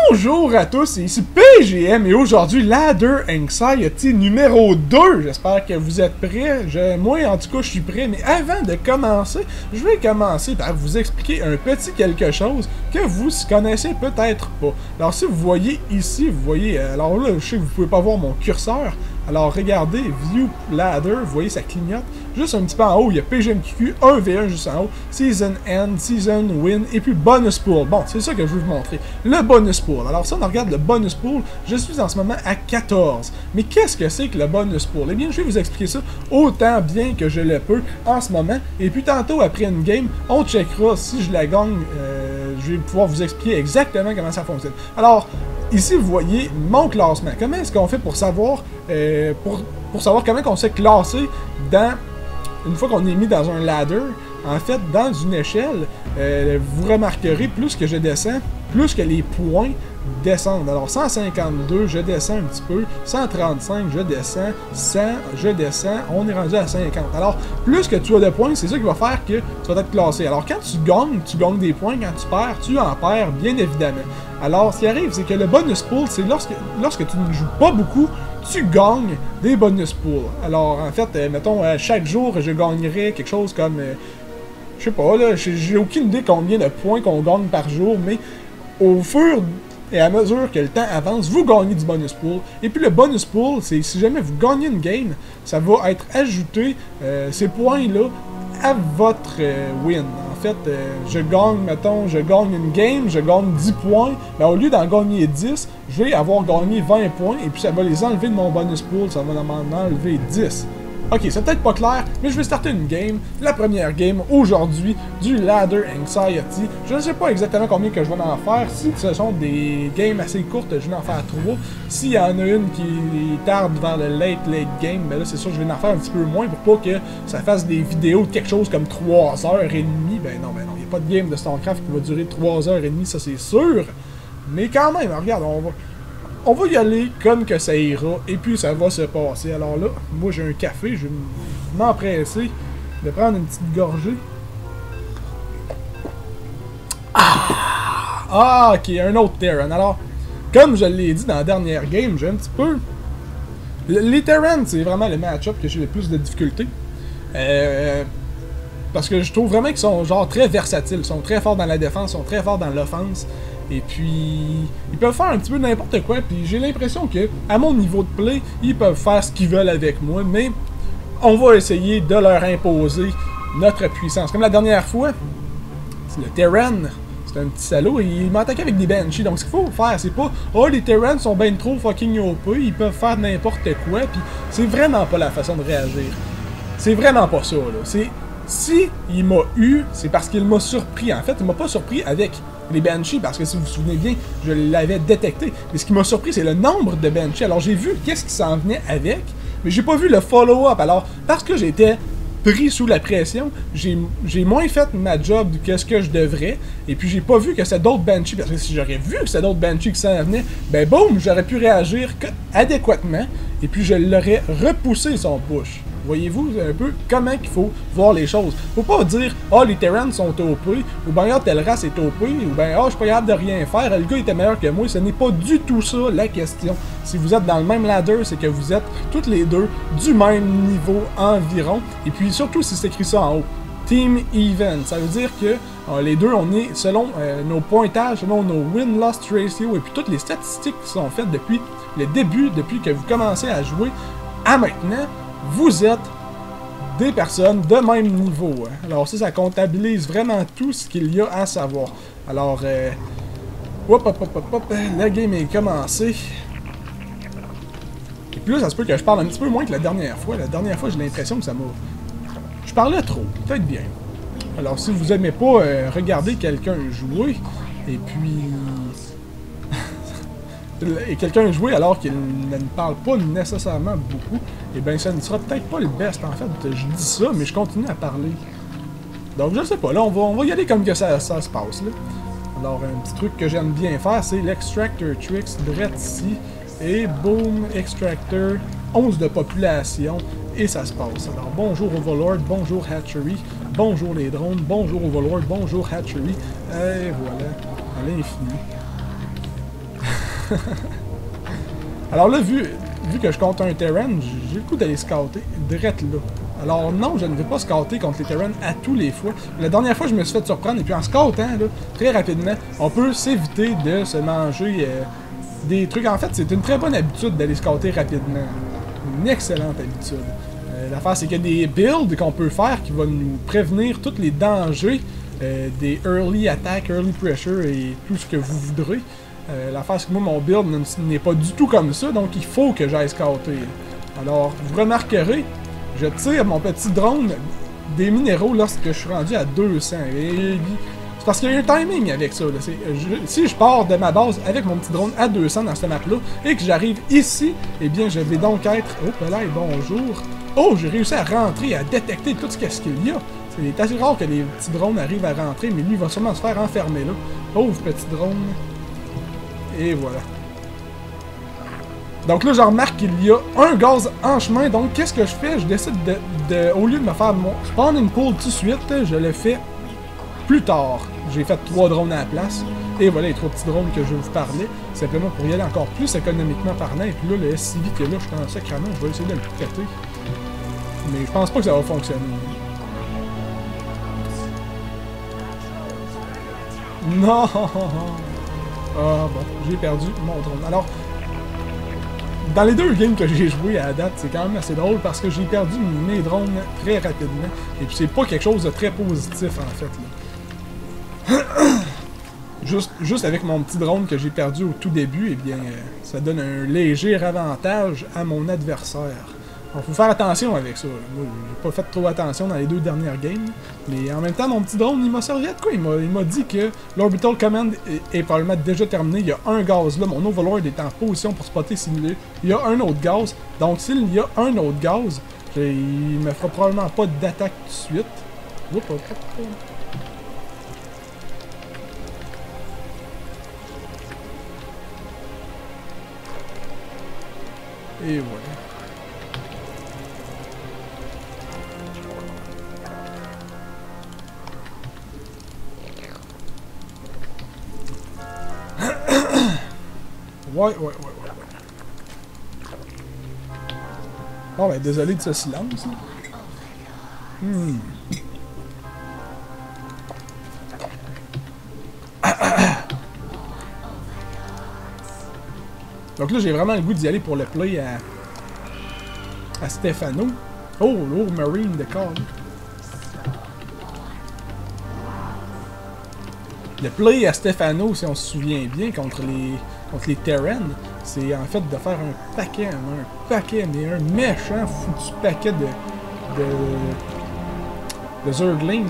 Bonjour à tous, c'est ici PGM et aujourd'hui Ladder Anxiety numéro 2. J'espère que vous êtes prêts. Moi en tout cas je suis prêt, mais avant de commencer, je vais commencer par vous expliquer un petit quelque chose que vous connaissez peut-être pas. Alors si vous voyez ici, vous voyez, alors là je sais que vous pouvez pas voir mon curseur. Alors regardez, View Ladder, vous voyez ça clignote. Juste un petit peu en haut, il y a PGMQQ 1v1 juste en haut, Season End, Season Win, et puis Bonus Pool. Bon, c'est ça que je veux vous montrer. Le Bonus Pool. Alors ça, on regarde le Bonus Pool. Je suis en ce moment à 14. Mais qu'est-ce que c'est que le Bonus Pool? Eh bien, je vais vous expliquer ça autant bien que je le peux en ce moment. Et puis tantôt, après une game, on checkera si je la gagne. Je vais pouvoir vous expliquer exactement comment ça fonctionne. Alors, ici, vous voyez mon classement. Comment est-ce qu'on fait pour savoir, pour savoir comment on s'est classé dans... Une fois qu'on est mis dans un ladder, en fait, dans une échelle, vous remarquerez, plus que je descends, plus que les points descendent. Alors, 152, je descends un petit peu. 135, je descends. 100, je descends. On est rendu à 50. Alors, plus que tu as de points, c'est ça qui va faire que tu vas être classé. Alors, quand tu gagnes des points. Quand tu perds, tu en perds, bien évidemment. Alors, ce qui arrive, c'est que le bonus pool, c'est lorsque tu ne joues pas beaucoup, tu gagnes des bonus pools. Alors, en fait, mettons, chaque jour, je gagnerais quelque chose comme... je sais pas, là, j'ai aucune idée combien de points qu'on gagne par jour, mais au fur et à mesure que le temps avance, vous gagnez du bonus pool. Et puis le bonus pool, c'est si jamais vous gagnez une game, ça va être ajouté, ces points-là, à votre win. En fait, je gagne une game, je gagne 10 points, mais au lieu d'en gagner 10, je vais avoir gagné 20 points, et puis ça va les enlever de mon bonus pool, ça va m'en enlever 10. Ok, c'est peut-être pas clair, mais je vais starter une game, la première game aujourd'hui du Ladder Anxiety. Je ne sais pas exactement combien que je vais en faire. Si ce sont des games assez courtes, je vais en faire 3. S'il y en a une qui tarde vers le late game, ben là c'est sûr que je vais en faire un petit peu moins pour pas que ça fasse des vidéos de quelque chose comme 3h30. Ben non, il n'y a pas de game de StarCraft qui va durer 3h30, ça c'est sûr. Mais quand même, regarde, on va y aller comme que ça ira, et puis ça va se passer. Alors là, moi j'ai un café, je vais m'empresser de prendre une petite gorgée. Ah, ok, un autre Terran. Alors, comme je l'ai dit dans la dernière game, j'ai un petit peu... Les Terran, c'est vraiment le match-up que j'ai le plus de difficultés. Parce que je trouve vraiment qu'ils sont genre très versatiles, ils sont très forts dans la défense, ils sont très forts dans l'offense. Et puis, ils peuvent faire un petit peu n'importe quoi, puis j'ai l'impression que, à mon niveau de play, ils peuvent faire ce qu'ils veulent avec moi, mais on va essayer de leur imposer notre puissance. Comme la dernière fois, le Terran, c'est un petit salaud, et il m'attaquait avec des Banshees. Donc ce qu'il faut faire, c'est pas « Oh, les Terrans sont ben trop fucking OP, ils peuvent faire n'importe quoi », puis c'est vraiment pas la façon de réagir. C'est vraiment pas ça, là. Si il m'a eu, c'est parce qu'il m'a surpris. En fait, il m'a pas surpris avec les Banshees, parce que si vous vous souvenez bien, je l'avais détecté. Mais ce qui m'a surpris, c'est le nombre de Banshees. Alors j'ai vu qu'est-ce qui s'en venait avec, mais j'ai pas vu le follow-up. Alors, parce que j'étais pris sous la pression, j'ai moins fait ma job que ce que je devrais, et puis j'ai pas vu que c'était d'autres Banshees, parce que si j'aurais vu que c'était d'autres Banshees qui s'en venaient, ben boum, j'aurais pu réagir adéquatement, et puis je l'aurais repoussé son push. Voyez-vous un peu comment il faut voir les choses. Faut pas dire « Ah, oh, les Terrans sont OP » ou « Ben, ah, telle race est OP » ou « Ben, ah, oh, je suis pas capable de rien faire, le gars était meilleur que moi ». Ce n'est pas du tout ça la question. Si vous êtes dans le même ladder, c'est que vous êtes toutes les deux du même niveau environ. Et puis surtout si c'est écrit ça en haut. Team Event, ça veut dire que les deux, on est selon nos pointages, selon nos win-loss ratio et puis toutes les statistiques qui sont faites depuis le début, depuis que vous commencez à jouer à maintenant. Vous êtes des personnes de même niveau. Hein. Alors ça comptabilise vraiment tout ce qu'il y a à savoir. Alors, la game est commencée. Et puis là, ça se peut que je parle un petit peu moins que la dernière fois. La dernière fois, j'ai l'impression que ça m'a... Je parlais trop, peut-être bien. Alors, si vous aimez pas regarder quelqu'un jouer, et puis... et quelqu'un jouer alors qu'il ne parle pas nécessairement beaucoup, et bien ça ne sera peut-être pas le best en fait. Je dis ça, mais je continue à parler. Donc je sais pas, là on va y aller comme que ça se passe là. Alors un petit truc que j'aime bien faire, c'est l'Extractor Tricks, direct ici, et boom, Extractor, 11 de population, et ça se passe. Alors bonjour Overlord, bonjour Hatchery, bonjour les drones, bonjour Overlord, bonjour Hatchery, et voilà, à l'infini. Alors là, vu que je compte un Terran, j'ai le coup d'aller scouter direct là. Alors non, je ne vais pas scouter contre les Terran à tous les fois. La dernière fois, je me suis fait surprendre, et puis en scoutant, là, très rapidement, on peut s'éviter de se manger des trucs. En fait, c'est une très bonne habitude d'aller scouter rapidement. Une excellente habitude. L'affaire, c'est qu'il y a des builds qu'on peut faire qui vont nous prévenir tous les dangers des early attack, early pressure et tout ce que vous voudrez. L'affaire, c'est que moi, mon build n'est pas du tout comme ça, donc il faut que j'aille scouter. Alors, vous remarquerez, je tire mon petit drone des minéraux lorsque je suis rendu à 200. C'est parce qu'il y a un timing avec ça. Là. Si je pars de ma base avec mon petit drone à 200 dans cette map-là, et que j'arrive ici, eh bien, je vais donc être... Oh, là, bonjour! Oh, j'ai réussi à rentrer, à détecter tout ce qu'il y a. C'est assez rare que les petits drones arrivent à rentrer, mais lui, il va sûrement se faire enfermer là. Pauvre petit drone. Et voilà. Donc là, je remarque qu'il y a un gaz en chemin, donc qu'est-ce que je fais? Je décide au lieu de me faire mon spawning pool tout de suite, je le fais plus tard. J'ai fait 3 drones à la place. Et voilà les 3 petits drones que je vous parlais. Simplement pour y aller encore plus économiquement parlant. Et puis là, le SCV qui est là, je suis en sacrament, je vais essayer de le péter. Mais je pense pas que ça va fonctionner. Non! Ah bon, j'ai perdu mon drone. Alors, dans les 2 games que j'ai joué à la date, c'est quand même assez drôle parce que j'ai perdu mes drones très rapidement. Et puis c'est pas quelque chose de très positif en fait. Là. Juste avec mon petit drone que j'ai perdu au tout début, eh bien, ça donne un léger avantage à mon adversaire. Il faut faire attention avec ça. Moi, j'ai pas fait trop attention dans les 2 dernières games. Mais en même temps, mon petit drone, il m'a servi à de quoi? Il m'a dit que l'Orbital Command est probablement déjà terminé. Il y a un gaz là. Mon Overlord est en position pour spotter s'il y a un autre gaz. Donc, s'il y a un autre gaz, il me fera probablement pas d'attaque tout de suite. Oups, hop, hop. Et voilà. Ouais. Bon, ben, désolé de ce silence. Donc là, j'ai vraiment le goût d'y aller pour le play à Stefano. Oh, Marine de corps. Le play à Stefano, si on se souvient bien, contre les Terran, c'est en fait de faire un paquet, mais un méchant foutu paquet de Zergling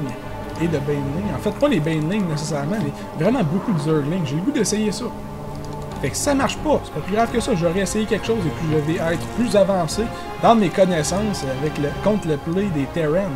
et de Baneling. En fait, pas les Baneling nécessairement, mais vraiment beaucoup de Zergling. J'ai le goût d'essayer ça. Fait que si ça marche pas, c'est pas plus grave que ça, j'aurais essayé quelque chose et puis je vais être plus avancé dans mes connaissances contre le play des Terran.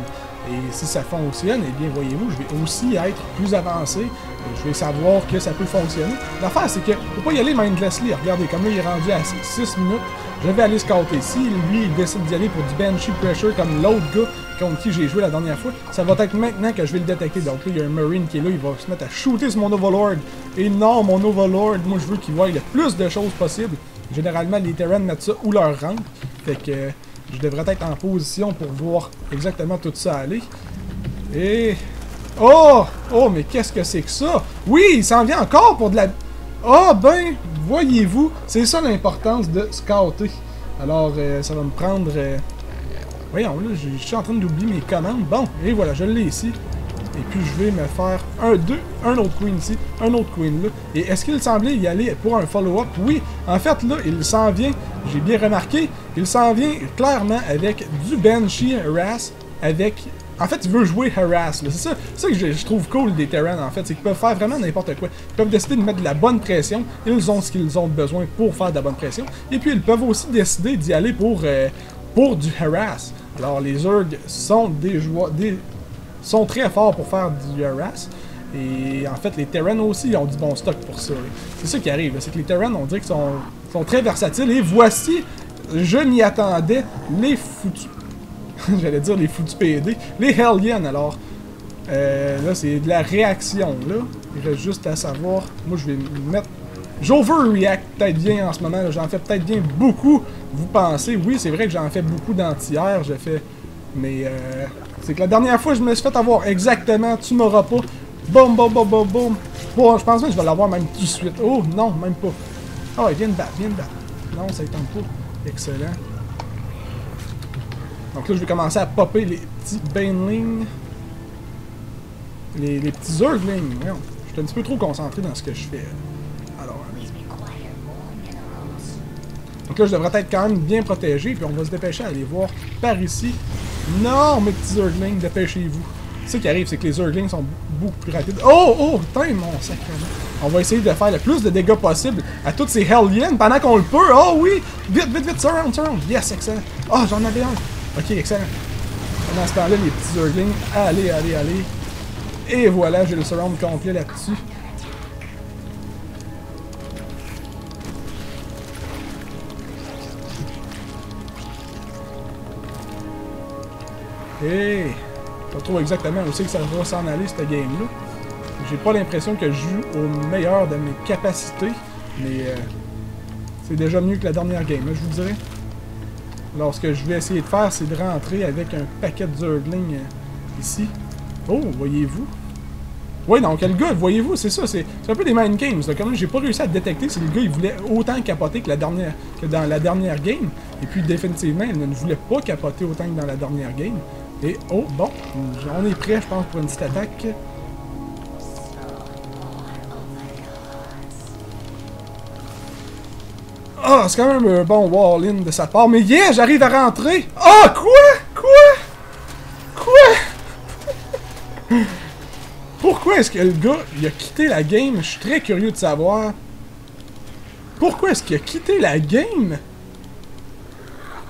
Et si ça fonctionne, eh bien, voyez-vous, je vais aussi être plus avancé. Je vais savoir que ça peut fonctionner. L'affaire, c'est que faut pas y aller mindlessly. Regardez, comme là, il est rendu à 6 minutes. Je vais aller scouter. Si lui, il décide d'y aller pour du Banshee Pressure comme l'autre gars contre qui j'ai joué la dernière fois, ça va être maintenant que je vais le détecter. Donc là, il y a un Marine qui est là, il va se mettre à shooter sur mon Overlord. Et non, mon Overlord, moi, je veux qu'il voie le plus de choses possible. Généralement, les Terran mettent ça où leur rampe. Fait que je devrais être en position pour voir exactement tout ça aller. Et... Oh! Oh, mais qu'est-ce que c'est que ça? Oui, il s'en vient encore pour de la... Ah, ben, voyez-vous, c'est ça l'importance de scouter. Alors, ça va me prendre... Voyons, là, je suis en train d'oublier mes commandes. Bon, et voilà, je l'ai ici. Et puis, je vais me faire un autre queen ici, un autre queen là. Et est-ce qu'il semblait y aller pour un follow-up? Oui, en fait, là, il s'en vient, j'ai bien remarqué, il s'en vient clairement avec du Banshee Harass, avec... En fait, il veut jouer Harass, c'est ça que je trouve cool des Terran, en fait, c'est qu'ils peuvent faire vraiment n'importe quoi. Ils peuvent décider de mettre de la bonne pression, ils ont ce qu'ils ont besoin pour faire de la bonne pression, et puis ils peuvent aussi décider d'y aller pour du Harass. Alors, les Zerg sont sont très forts pour faire du Harass, et en fait, les Terran aussi ont du bon stock pour ça. C'est ça qui arrive, c'est que les Terran, on dirait qu'ils sont très versatiles, et voici, je m'y attendais, les foutus... J'allais dire les foutus PD. Les Hellions, alors. Là, c'est de la réaction, là. Il reste juste à savoir... Moi, je vais mettre J'overreact peut-être bien en ce moment, j'en fais peut-être bien beaucoup. Vous pensez, oui, c'est vrai que j'en fais beaucoup d'anti-air, je fais... Mais c'est que la dernière fois, je me suis fait avoir exactement, tu m'auras pas. Boum, boum, boum, boum, boum. Bon, je pense même que je vais l'avoir même tout de suite. Oh, non, même pas. Ah ouais, viens me battre, viens me battre. Non, ça ne tente pas. Excellent. Donc là, je vais commencer à popper les petits Banelings. Les petits Zerglings. Je suis un petit peu trop concentré dans ce que je fais. Alors... Donc là, je devrais être quand même bien protégé, puis on va se dépêcher à aller voir par ici. Non, mes petits Zerglings, dépêchez-vous. Ce qui arrive, c'est que les Zerglings sont beaucoup plus rapides. Oh, oh, putain, mon sacrement. On va essayer de faire le plus de dégâts possible à toutes ces Hellions pendant qu'on le peut. Oh oui! Vite, vite, vite, surround, surround. Yes, excellent. Oh, j'en avais un. Ok, excellent. Pendant ce temps-là, les petits Zerglings, allez, allez, allez. Et voilà, j'ai le surround complet là-dessus. Hey! Pas trop exactement où c'est que ça va s'en aller, cette game-là. J'ai pas l'impression que je joue au meilleur de mes capacités, mais c'est déjà mieux que la dernière game, là, je vous dirais. Alors, ce que je vais essayer de faire, c'est de rentrer avec un paquet de Zerglings ici. Oh, voyez-vous? Oui, donc le gars, voyez-vous, c'est ça, c'est un peu des mind games. Là. Comme j'ai pas réussi à détecter si le gars il voulait autant capoter que dans la dernière game. Et puis définitivement, il ne voulait pas capoter autant que dans la dernière game. Et oh, bon, on est prêt, je pense, pour une petite attaque. Ah, c'est quand même un bon wall-in de sa part. Mais yeah, j'arrive à rentrer. Ah, quoi? Pourquoi est-ce que le gars, il a quitté la game? Je suis très curieux de savoir. Pourquoi est-ce qu'il a quitté la game?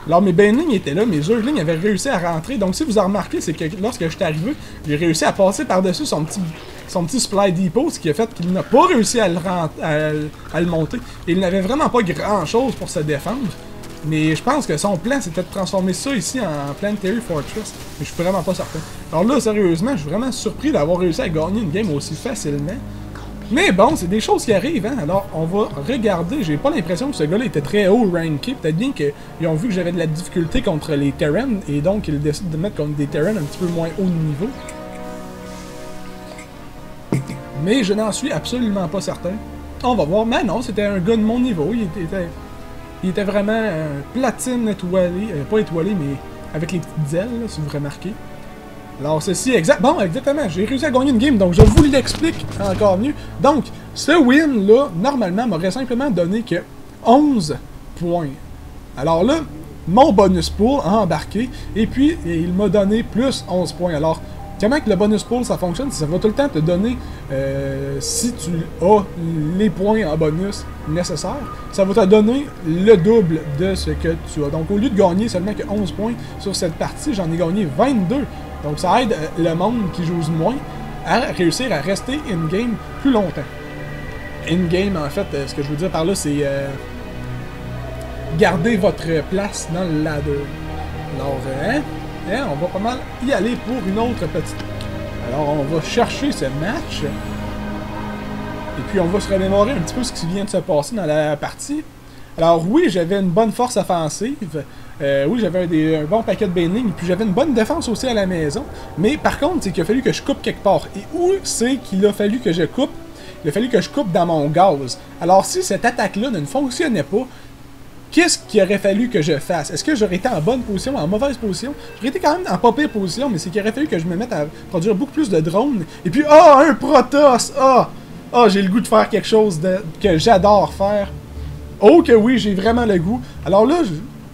Alors, mes Banelings étaient là, mes Zerglings avaient réussi à rentrer. Donc, si vous avez remarqué, c'est que lorsque je suis arrivé, j'ai réussi à passer par-dessus son petit supply depot, ce qui a fait qu'il n'a pas réussi à le monter. Et il n'avait vraiment pas grand-chose pour se défendre. Mais je pense que son plan, c'était de transformer ça ici en Planetary Fortress. Mais je suis vraiment pas certain. Alors là, sérieusement, je suis vraiment surpris d'avoir réussi à gagner une game aussi facilement. Mais bon, c'est des choses qui arrivent, hein. Alors, on va regarder. J'ai pas l'impression que ce gars-là était très haut ranké. Peut-être bien qu'ils ont vu que j'avais de la difficulté contre les Terrans. Et donc, ils décident de mettre contre des Terrans un petit peu moins haut de niveau. Mais je n'en suis absolument pas certain. On va voir. Mais non, c'était un gars de mon niveau. Il était vraiment platine étoilé. Pas étoilé, mais avec les petites ailes, là, si vous remarquez. Alors, ceci, bon, exactement, j'ai réussi à gagner une game, donc je vous l'explique encore mieux. Donc, ce win-là, normalement, m'aurait simplement donné que 11 points. Alors là, mon bonus pool a embarqué, et puis, il m'a donné plus 11 points. Alors, comment que le bonus pool, ça fonctionne? Ça va tout le temps te donner, si tu as les points en bonus nécessaires, ça va te donner le double de ce que tu as. Donc, au lieu de gagner seulement que 11 points sur cette partie, j'en ai gagné 22. Donc, ça aide le monde qui joue moins à réussir à rester in-game plus longtemps. In-game, en fait, ce que je veux dire par là, c'est garder votre place dans le ladder. Alors, on va pas mal y aller pour une autre petite... Alors, on va chercher ce match. Et puis, on va se remémorer un petit peu ce qui vient de se passer dans la partie. Alors, oui, j'avais une bonne force offensive. Oui, j'avais un bon paquet de Banelings. Et puis, j'avais une bonne défense aussi à la maison. Mais, par contre, c'est qu'il a fallu que je coupe quelque part. Et où c'est qu'il a fallu que je coupe? Il a fallu que je coupe dans mon gaz. Alors, si cette attaque-là ne fonctionnait pas, qu'est-ce qu'il aurait fallu que je fasse? Est-ce que j'aurais été en bonne position, en mauvaise position? J'aurais été quand même en pas pire position, mais c'est qu'il aurait fallu que je me mette à produire beaucoup plus de drones. Et puis, un Protoss! J'ai le goût de faire quelque chose que j'adore faire. Oh que oui, j'ai vraiment le goût. Alors là,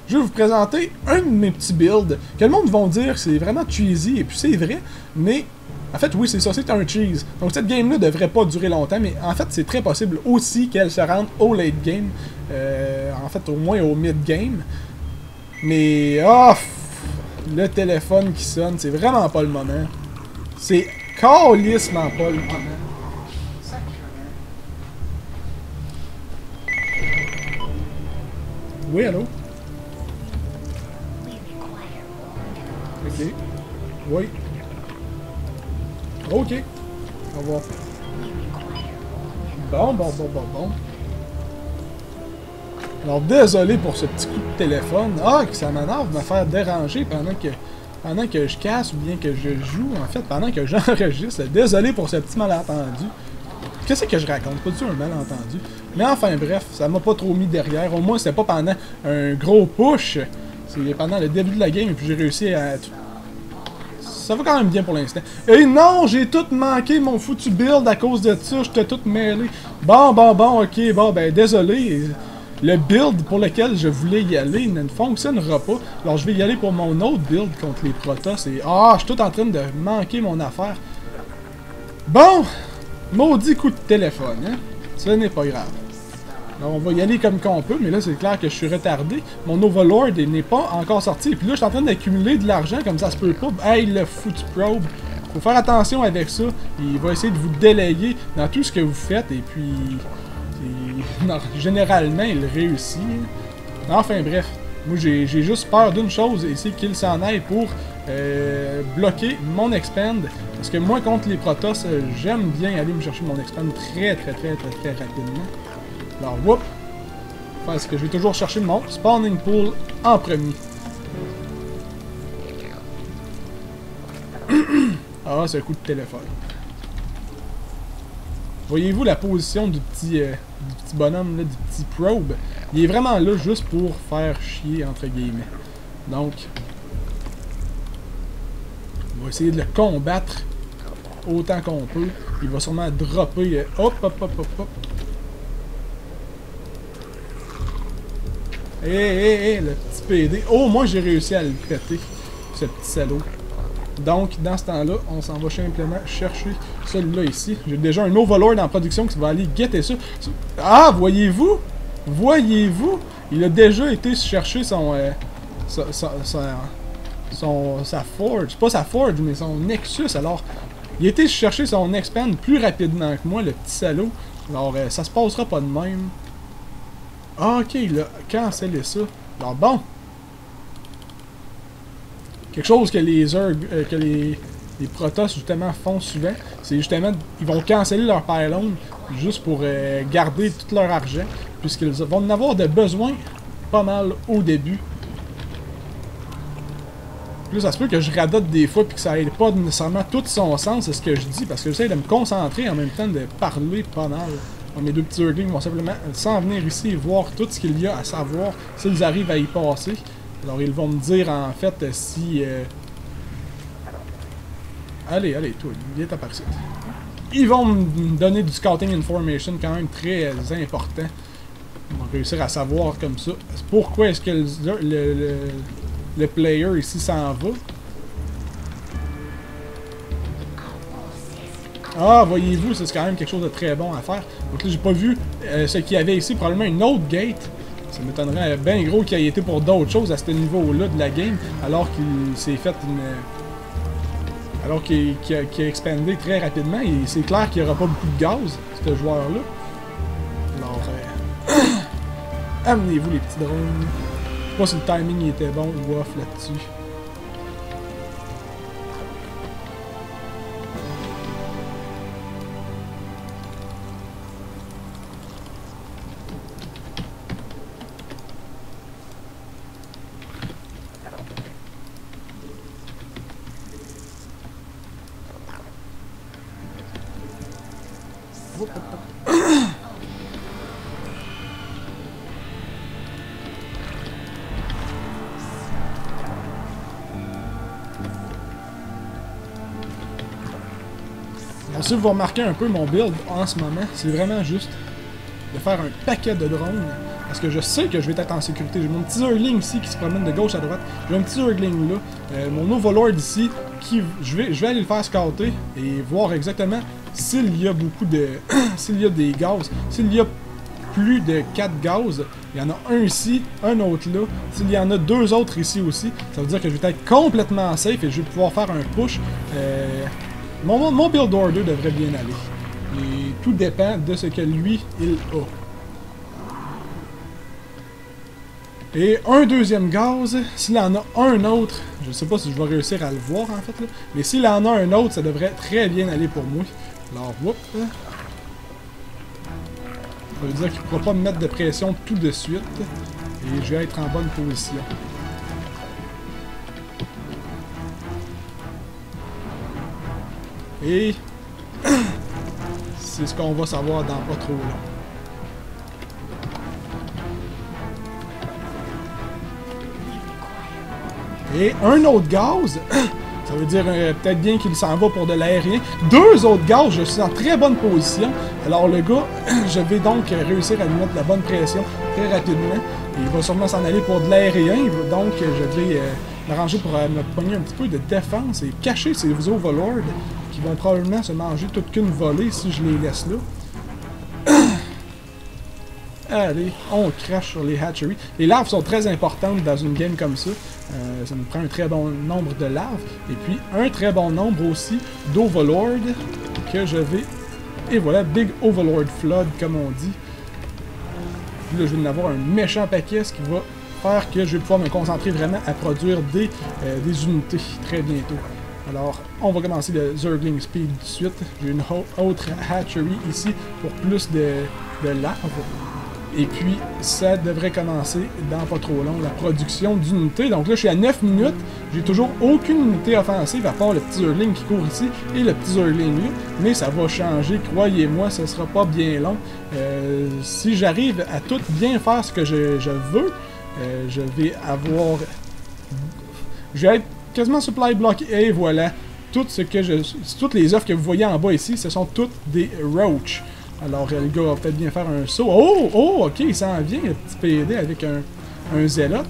je vais vous présenter un de mes petits builds, que le monde va dire que c'est vraiment cheesy, et puis c'est vrai, mais... En fait, oui, c'est ça, c'est un cheese. Donc cette game-là devrait pas durer longtemps, mais en fait, c'est très possible aussi qu'elle se rende au late game. En fait, au moins au mid-game. Mais, le téléphone qui sonne, c'est vraiment pas le moment. C'est calissement pas le moment. Oui, allô? Ok. Oui. Ok. Au revoir. Bon. Alors, désolé pour ce petit coup de téléphone. Ah, que ça m'énerve de me faire déranger pendant que je casse ou bien que je joue, en fait, pendant que j'enregistre. Désolé pour ce petit malentendu. Qu'est-ce que je raconte? Pas du tout un malentendu. Mais enfin, bref, ça m'a pas trop mis derrière. Au moins, c'était pas pendant un gros push. C'est pendant le début de la game et puis j'ai réussi à... Ça va quand même bien pour l'instant. Et non, j'ai tout manqué mon foutu build à cause de ça. J'étais tout mêlé. Bon, ok, bon, ben désolé. Le build pour lequel je voulais y aller ne fonctionnera pas. Alors je vais y aller pour mon autre build contre les Protoss. Et ah, je suis tout en train de manquer mon affaire. Bon, maudit coup de téléphone, hein. Ce n'est pas grave. Alors on va y aller comme qu'on peut, mais là c'est clair que je suis retardé. Mon Overlord n'est pas encore sorti. Et puis là je suis en train d'accumuler de l'argent comme ça se peut pas. Hey, le foutu probe. Faut faire attention avec ça. Il va essayer de vous délayer dans tout ce que vous faites. Et puis... non, généralement, il réussit. Enfin bref. Moi j'ai juste peur d'une chose. Et c'est qu'il s'en aille pour bloquer mon expand. Parce que moi contre les Protoss, j'aime bien aller me chercher mon expand très rapidement. Alors, whoop! Parce que je vais toujours chercher mon spawning pool en premier. Ah, c'est un coup de téléphone. Voyez-vous la position du petit bonhomme, là, du petit probe? Il est vraiment là juste pour faire chier, entre guillemets. Donc, on va essayer de le combattre autant qu'on peut. Il va sûrement dropper... hop. Hé, le petit PD. Oh, moi j'ai réussi à le péter, ce petit salaud. Donc, dans ce temps-là, on s'en va simplement chercher celui-là ici. J'ai déjà un Overlord en production qui va aller guetter ça. Ah, voyez-vous? Voyez-vous? Il a déjà été chercher son... sa Forge. Pas sa Forge, mais son Nexus. Alors, il a été chercher son Expand plus rapidement que moi, le petit salaud. Alors, ça se passera pas de même. Ah, ok, il a cancellé ça. Alors bon. Quelque chose que les Protoss justement font souvent, c'est justement, ils vont canceller leur pylon juste pour garder tout leur argent, puisqu'ils vont en avoir de besoin pas mal au début. Plus ça se peut que je radote des fois puis que ça n'ait pas nécessairement tout son sens, c'est ce que je dis, parce que j'essaie de me concentrer en même temps de parler pas mal. Mes deux petits Urglings vont simplement s'en venir ici et voir tout ce qu'il y a à savoir s'ils arrivent à y passer. Alors ils vont me dire en fait si... Allez, toi, viens par ici. Ils vont me donner du scouting information quand même très important. Ils vont réussir à savoir comme ça. Pourquoi est-ce que le player ici s'en va. Ah, voyez-vous, c'est quand même quelque chose de très bon à faire. Donc là, j'ai pas vu ce qu'il y avait ici, probablement une autre gate. Ça m'étonnerait bien gros qu'il ait été pour d'autres choses à ce niveau-là de la game, alors qu'il s'est fait une... Alors qu'il a expandé très rapidement, et c'est clair qu'il n'y aura pas beaucoup de gaz, ce joueur-là. Alors, amenez-vous les petits drones. Je sais pas si le timing était bon ou off là-dessus. Alors, si vous remarquez un peu mon build en ce moment, c'est vraiment juste de faire un paquet de drones. Parce que je sais que je vais être en sécurité. J'ai mon petit Zergling ici qui se promène de gauche à droite. J'ai un petit Zergling là. Mon Overlord ici, qui je vais aller le faire scouter et voir exactement s'il y a beaucoup de... s'il y a des gaz. S'il y a plus de 4 gaz, il y en a un ici, un autre là. S'il y en a 2 autres ici aussi, ça veut dire que je vais être complètement safe et je vais pouvoir faire un push. Mon build order devrait bien aller. Et tout dépend de ce que lui, il a. Et un deuxième gaz, s'il en a un autre, je ne sais pas si je vais réussir à le voir en fait, là, mais s'il en a un autre, ça devrait très bien aller pour moi. Alors, whoop. Ça veut dire qu'il ne pourra pas me mettre de pression tout de suite. Et je vais être en bonne position. Et c'est ce qu'on va savoir dans pas trop long. Et un autre gaz, ça veut dire peut-être bien qu'il s'en va pour de l'aérien. 2 autres gaz, je suis en très bonne position. Alors le gars, je vais donc réussir à lui mettre la bonne pression très rapidement. Et il va sûrement s'en aller pour de l'aérien, donc je vais m'arranger pour me pogner un petit peu de défense et cacher ces overlords qui vont probablement se manger toute qu'une volée si je les laisse là. Allez, on crache sur les hatcheries. Les larves sont très importantes dans une game comme ça. Ça nous prend un très bon nombre de larves. Et puis un très bon nombre aussi d'overlords que je vais... Et voilà, Big Overlord Flood comme on dit. Puis là, je vais en avoir un méchant paquet, ce qui va faire que je vais pouvoir me concentrer vraiment à produire des unités très bientôt. Alors, on va commencer le Zergling Speed tout de suite. J'ai une autre hatchery ici pour plus de larves. Et puis, ça devrait commencer dans pas trop long, la production d'unités. Donc là, je suis à 9 minutes. J'ai toujours aucune unité offensive à part le petit Zergling qui court ici et le petit Zergling là. Mais ça va changer, croyez-moi, ce sera pas bien long. Si j'arrive à tout bien faire ce que je veux, je vais avoir... Je vais être quasiment supply block. Et voilà, toutes les offres que vous voyez en bas ici, ce sont toutes des roach. Alors, le gars va peut-être bien faire un saut. Oh, ok, il s'en vient, le petit PD avec un zélote.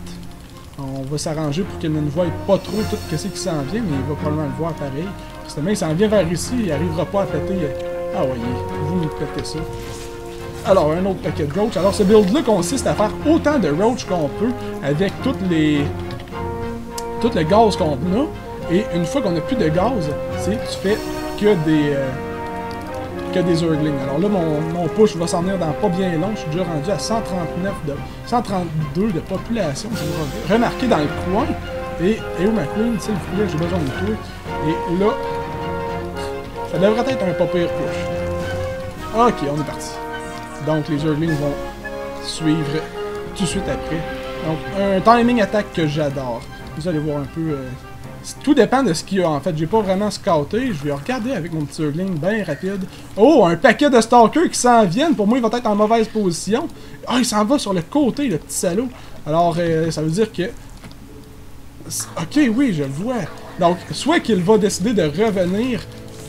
On va s'arranger pour qu'il ne voie pas trop tout ce qui s'en vient, mais il va probablement le voir pareil. Justement, il s'en vient vers ici, il n'arrivera pas à péter. Ah ouais, vous me pétez ça. Alors, un autre paquet de roach. Alors, ce build-là consiste à faire autant de roach qu'on peut avec tout le gaz qu'on a. Et une fois qu'on n'a plus de gaz, tu fais que des Zerglings. Alors là, mon push va s'en venir dans pas bien long. Je suis déjà rendu à 132 de population. Si vous remarquez dans le coin. Et où ma queen, s'il vous plaît, j'ai besoin de toi. Et là, ça devrait être un pas pire push. Ok, on est parti. Donc les Zerglings vont suivre tout de suite après. Donc un timing attack que j'adore. Vous allez voir un peu... Tout dépend de ce qu'il y a en fait. J'ai pas vraiment scouté. Je vais regarder avec mon petit Zergling bien rapide. Oh, un paquet de stalkers qui s'en viennent. Pour moi, il va être en mauvaise position. Ah, il s'en va sur le côté, le petit salaud. Alors, ça veut dire que... Ok, oui, je le vois. Donc, soit qu'il va décider de revenir.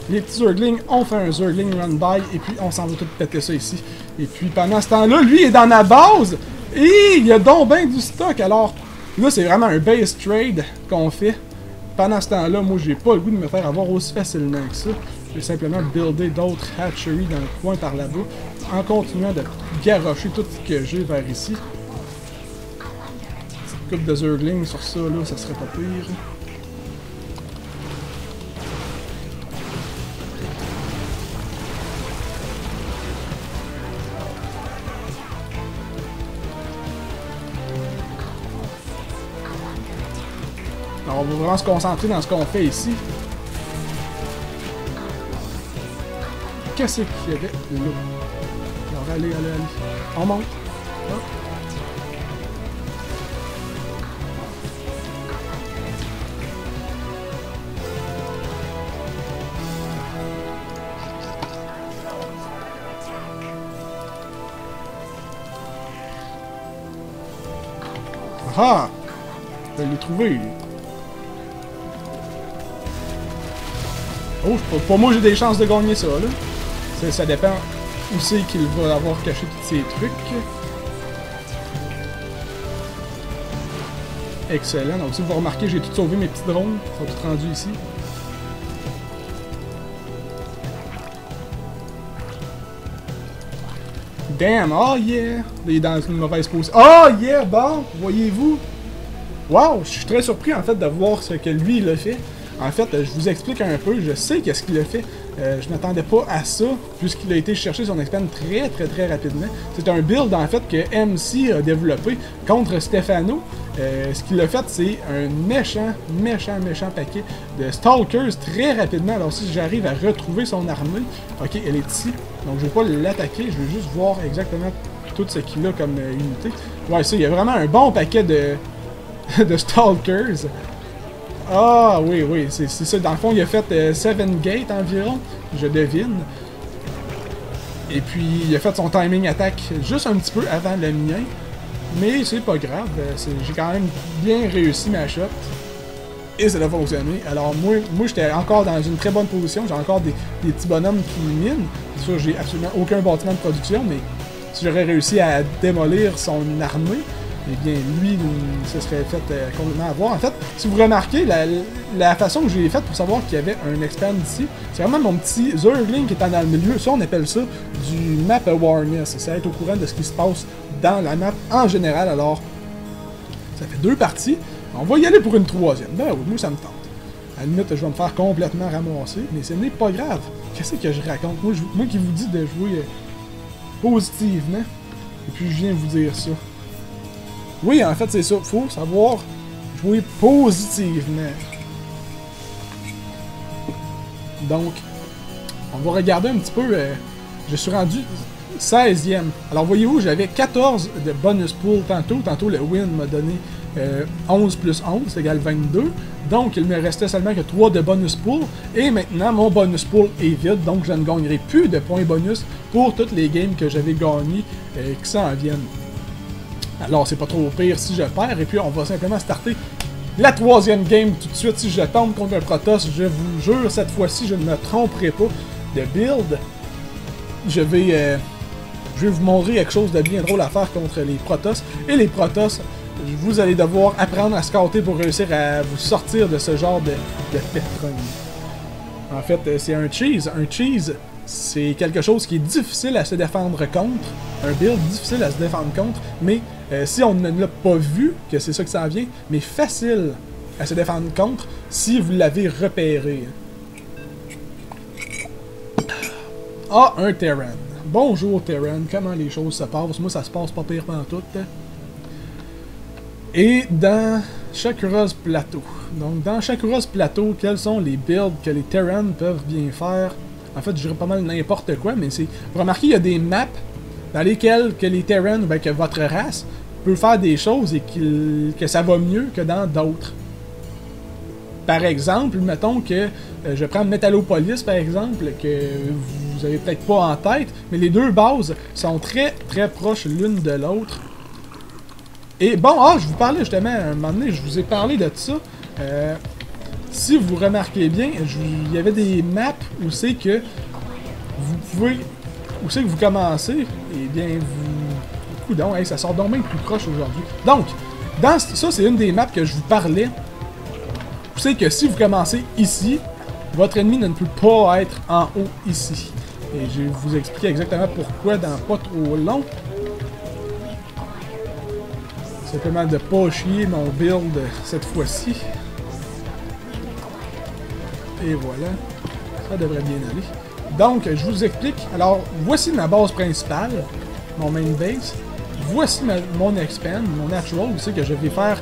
Les petits Zerglings, on fait un Zergling run-by. Et puis, on s'en va tout péter ça ici. Et puis, pendant ce temps-là, lui est dans la base. Et il y a donc bien du stock. Alors, là, c'est vraiment un base trade qu'on fait. Pendant ce temps-là, moi, j'ai pas le goût de me faire avoir aussi facilement que ça. Je vais simplement builder d'autres hatcheries dans le coin par là-bas, en continuant de garrocher tout ce que j'ai vers ici. Petite coupe de Zerglings sur ça, là, ça serait pas pire. Alors, on va vraiment se concentrer dans ce qu'on fait ici. Qu'est-ce qu'il y avait là? Alors, allez. On monte. Hop. Ah! Je vais le trouver, lui. Oh, pour moi, j'ai des chances de gagner ça, là. Ça dépend où c'est qu'il va avoir caché tous ces trucs. Excellent. Donc, si vous remarquez, j'ai tout sauvé mes petits drones. Ils sont tous rendus ici. Damn! Oh yeah! Il est dans une mauvaise position. Oh yeah! Bon, voyez-vous? Wow! Je suis très surpris, en fait, de voir ce que lui, il a fait. En fait, je vous explique un peu, je sais qu'est-ce qu'il a fait. Je m'attendais pas à ça, puisqu'il a été chercher son expand très rapidement. C'est un build, en fait, que MC a développé contre Stefano. Ce qu'il a fait, c'est un méchant paquet de Stalkers très rapidement. Alors si j'arrive à retrouver son armée... Ok, elle est ici. Donc je vais pas l'attaquer, je vais juste voir exactement tout ce qu'il a comme unité. Ouais, ça, il y a vraiment un bon paquet de, de Stalkers. Ah oui, oui, c'est ça. Dans le fond, il a fait 7 gates environ, je devine. Et puis, il a fait son timing attack juste un petit peu avant le mien. Mais c'est pas grave, j'ai quand même bien réussi ma shot. Et ça a fonctionné. Alors moi j'étais encore dans une très bonne position. J'ai encore des petits bonhommes qui minent. C'est sûr, j'ai absolument aucun bâtiment de production, mais si j'aurais réussi à démolir son armée, eh bien lui, il se serait fait complètement avoir. En fait, si vous remarquez, la façon que j'ai faite pour savoir qu'il y avait un expand ici, c'est vraiment mon petit Zergling qui est dans le milieu. Ça, on appelle ça du map awareness. C'est être au courant de ce qui se passe dans la map en général. Alors, ça fait 2 parties. On va y aller pour une 3e. Ben oui, moi ça me tente. À la limite, je vais me faire complètement ramasser, mais ce n'est pas grave. Qu'est-ce que je raconte? Moi qui vous dis de jouer positivement, et puis je viens vous dire ça. Oui, en fait, c'est ça. Faut savoir jouer positivement. Donc, on va regarder un petit peu. Je suis rendu 16e. Alors, voyez-vous, j'avais 14 de bonus pool tantôt. Tantôt, le win m'a donné 11 plus 11, c'est égal 22. Donc, il me restait seulement que 3 de bonus pool. Et maintenant, mon bonus pool est vide. Donc, je ne gagnerai plus de points bonus pour toutes les games que j'avais gagnées qui s'en viennent. Alors, c'est pas trop pire si je perds. Et puis, on va simplement starter la 3e game tout de suite. Si je tombe contre un Protoss, je vous jure, cette fois-ci, je ne me tromperai pas de build. Je vais vous montrer quelque chose de bien drôle à faire contre les Protoss. Et les Protoss, vous allez devoir apprendre à scouter pour réussir à vous sortir de ce genre de pétron. En fait, c'est un cheese. Un cheese, c'est quelque chose qui est difficile à se défendre contre. Un build difficile à se défendre contre. Mais si on ne l'a pas vu, que c'est ça que ça vient, mais facile à se défendre contre si vous l'avez repéré. Ah, un Terran. Bonjour Terran, comment les choses se passent? Moi, ça se passe pas pire pantoute. Et dans Shakura's Plateau. Donc, dans Shakura's Plateau, quels sont les builds que les Terrans peuvent bien faire? En fait, je dirais pas mal n'importe quoi, mais c'est... Vous remarquez, il y a des maps dans lesquelles que les Terrans, ben, que votre race, peut faire des choses et que ça va mieux que dans d'autres. Par exemple, mettons que je prends Metallopolis, par exemple, que vous avez peut-être pas en tête, mais les deux bases sont très très proches l'une de l'autre. Et bon, je vous parlais justement, à un moment donné, je vous ai parlé de ça. Si vous remarquez bien, il y avait des maps où c'est que vous pouvez, où c'est que vous commencez, et bien vous... Coudon, hey, ça sort donc même plus proche aujourd'hui. Donc, ça c'est une des maps que je vous parlais. Vous savez que si vous commencez ici, votre ennemi ne peut pas être en haut ici. Et je vais vous expliquer exactement pourquoi dans pas trop long. Simplement de pas chier mon build cette fois-ci. Et voilà. Ça devrait bien aller. Donc, je vous explique. Alors, voici ma base principale, mon main base. Voici mon expand, mon natural, c'est que je vais faire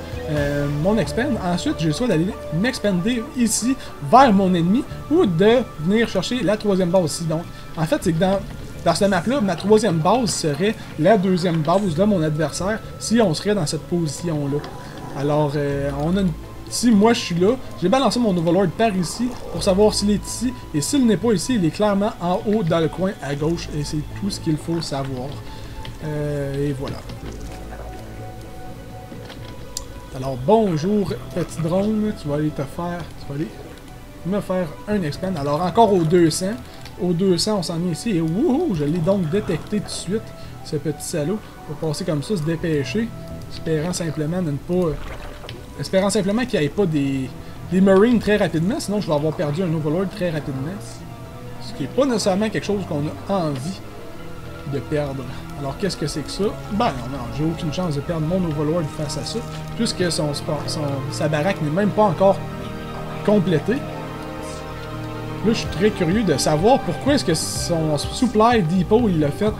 mon expand. Ensuite, j'ai le choix d'aller m'expander ici vers mon ennemi ou de venir chercher la 3e base ici. Donc, en fait, c'est que dans cette map-là, ma 3e base serait la 2e base de mon adversaire si on serait dans cette position-là. Alors, si moi je suis là, j'ai balancé mon Overlord par ici pour savoir s'il est ici. Et s'il n'est pas ici, il est clairement en haut dans le coin à gauche. Et c'est tout ce qu'il faut savoir. Et voilà. Alors bonjour petit drone, tu vas aller me faire un expand. Alors encore au 200. Au 200 on s'en est ici et wouhou, je l'ai donc détecté tout de suite, ce petit salaud. On va passer comme ça, se dépêcher, espérant simplement qu'il n'y ait pas des Marines très rapidement, sinon je vais avoir perdu un Overlord très rapidement. Ce qui n'est pas nécessairement quelque chose qu'on a envie de perdre. Alors qu'est-ce que c'est que ça? Ben non, j'ai aucune chance de perdre mon Overlord face à ça, puisque sa baraque n'est même pas encore complétée. Là, je suis très curieux de savoir pourquoi est-ce que son Supply Depot, il l'a fait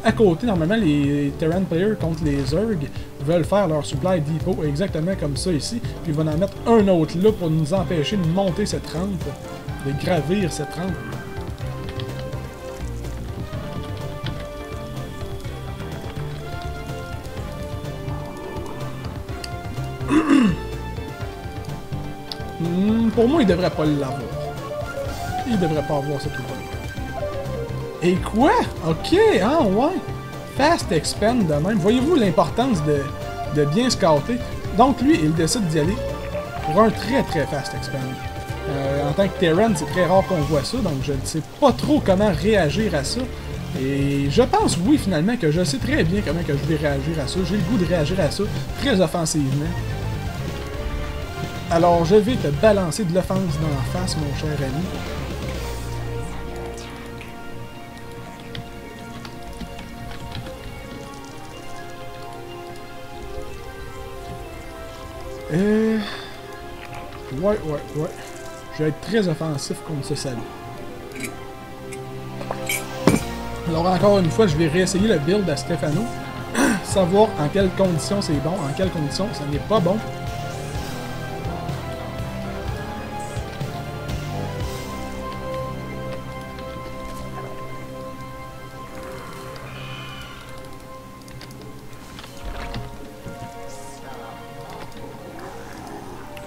à côté. Normalement, les Terran Players contre les Zerg veulent faire leur Supply Depot exactement comme ça ici. Puis ils vont en mettre un autre là pour nous empêcher de monter cette rampe, de gravir cette rampe. Pour moi, il devrait pas l'avoir. Il devrait pas avoir cette weapon. Et quoi? Ok, ah ouais. Fast expand de même. Voyez-vous l'importance de bien scouter? Donc lui, il décide d'y aller pour un très fast expand. En tant que Terran, c'est très rare qu'on voit ça, donc je ne sais pas trop comment réagir à ça. Et je pense, oui, finalement, que je sais très bien comment que je vais réagir à ça. J'ai le goût de réagir à ça très offensivement. Alors, je vais te balancer de l'offense d'en face, mon cher ami. Ouais. Je vais être très offensif contre ce salaud. Alors encore une fois, je vais réessayer le build à Stefano. Savoir en quelles conditions c'est bon, en quelles conditions ça n'est pas bon.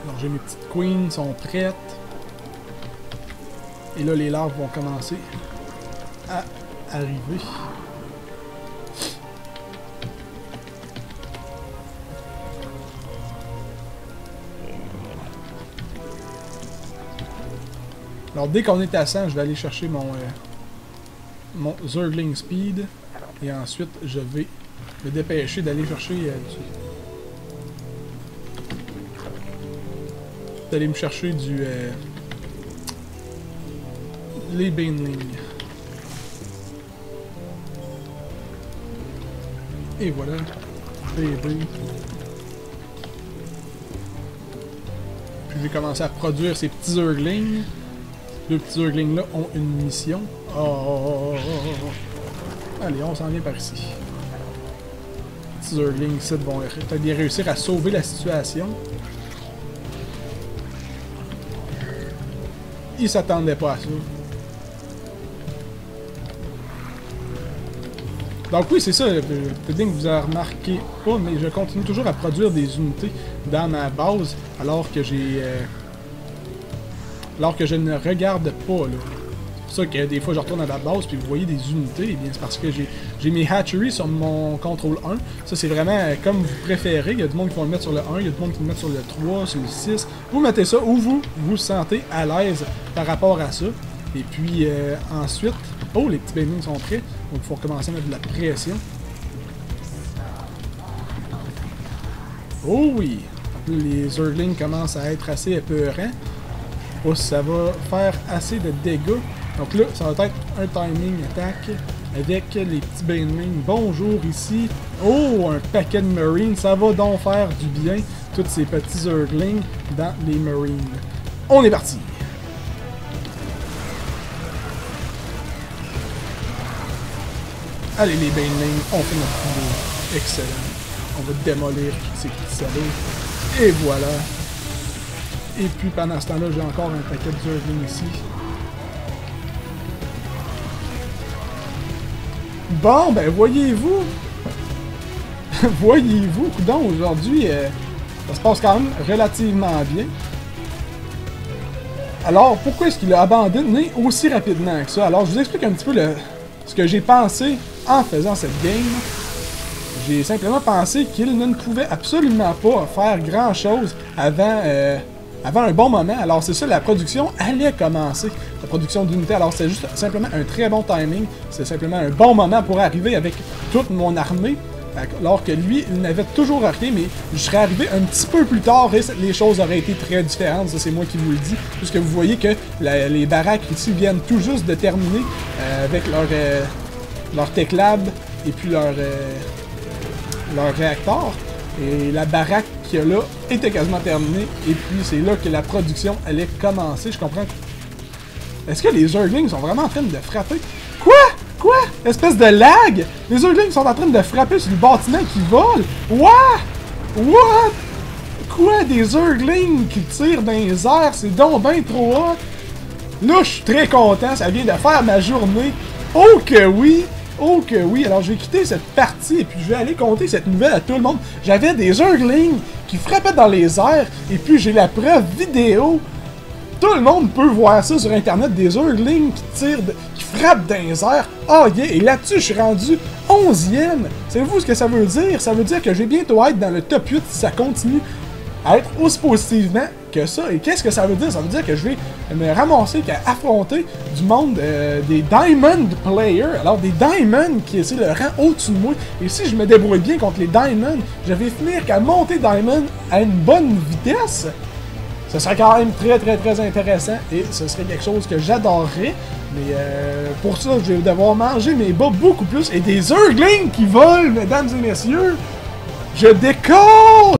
Alors j'ai mes petites queens, sont prêtes. Et là les larves vont commencer à arriver. Alors dès qu'on est à 100, je vais aller chercher mon Zergling Speed. Et ensuite, je vais me dépêcher d'aller chercher d'aller me chercher les Banelings. Et voilà. Bébé. Puis je vais commencer à produire ces petits Zerglings. Deux petits Zerglings là ont une mission. Oh. Allez, on s'en vient par ici. Les petits Zerglings ici vont peut-être bien réussir à sauver la situation. Ils s'attendaient pas à ça. Donc oui, c'est ça, peut-être que vous avez remarqué pas, mais je continue toujours à produire des unités dans ma base, alors que je ne regarde pas, là. C'est pour ça que des fois je retourne à la base, puis vous voyez des unités, et bien c'est parce que j'ai mes hatcheries sur mon contrôle 1. Ça c'est vraiment comme vous préférez, il y a du monde qui vont le mettre sur le 1, il y a du monde qui le mettre sur le 3, sur le 6. Vous mettez ça où vous vous sentez à l'aise par rapport à ça. Et puis ensuite... Oh, les petits Banelings sont prêts. Donc il faut recommencer à mettre de la pression. Oh oui! Les Zerglings commencent à être assez épeurants. Oh, ça va faire assez de dégâts. Donc là, ça va être un timing attaque avec les petits Banelings. Bonjour ici. Oh, un paquet de Marines. Ça va donc faire du bien. Tous ces petits Zerglings dans les Marines. On est parti! Allez les Banelings, on fait notre boulot. Excellent. On va démolir tous ces petits salauds. Et voilà. Et puis pendant ce temps-là, j'ai encore un paquet de Zerglings ici. Bon, ben voyez-vous. Voyez-vous, coudonc, aujourd'hui, ça se passe quand même relativement bien. Alors, pourquoi est-ce qu'il a abandonné aussi rapidement que ça? Alors, je vous explique un petit peu ce que j'ai pensé en faisant cette game. J'ai simplement pensé qu'il ne pouvait absolument pas faire grand-chose avant un bon moment. Alors c'est ça, la production allait commencer, la production d'unités. Alors c'est juste simplement un très bon timing. C'est simplement un bon moment pour arriver avec toute mon armée. Alors que lui, il n'avait toujours rien, mais je serais arrivé un petit peu plus tard et les choses auraient été très différentes. Ça, c'est moi qui vous le dis. Puisque vous voyez que les baraques ici viennent tout juste de terminer avec leur Tech Lab et puis leur réacteur. Et la baraque qu'il y a là était quasiment terminée. Et puis c'est là que la production allait commencer. Je comprends. Est-ce que les Zerglings sont vraiment en train de frapper? Quoi? Quoi? Espèce de lag! Les Zerglings sont en train de frapper sur le bâtiment qui vole! What? What? Quoi? Des Zerglings qui tirent dans les airs? C'est donc ben trop hot! Là, je suis très content. Ça vient de faire ma journée. Oh que oui! Oh que oui, alors je vais quitter cette partie et puis je vais aller compter cette nouvelle à tout le monde. J'avais des Urglings qui frappaient dans les airs et puis j'ai la preuve vidéo. Tout le monde peut voir ça sur internet, des Urglings qui frappent dans les airs. Oh yeah, et là-dessus je suis rendu 11e. Savez-vous ce que ça veut dire? Ça veut dire que je vais bientôt être dans le top 8 si ça continue à être aussi positivement que ça. Et qu'est-ce que ça veut dire? Ça veut dire que je vais me ramasser qu'à affronter du monde des Diamond Players. Alors des Diamond qui essaient le rang au-dessus de moi. Et si je me débrouille bien contre les Diamond, je vais finir qu'à monter Diamond à une bonne vitesse. Ce serait quand même très intéressant et ce serait quelque chose que j'adorerais. Mais pour ça, je vais devoir manger mes bas beaucoup plus. Et des Urglings qui volent, mesdames et messieurs. Je décolle!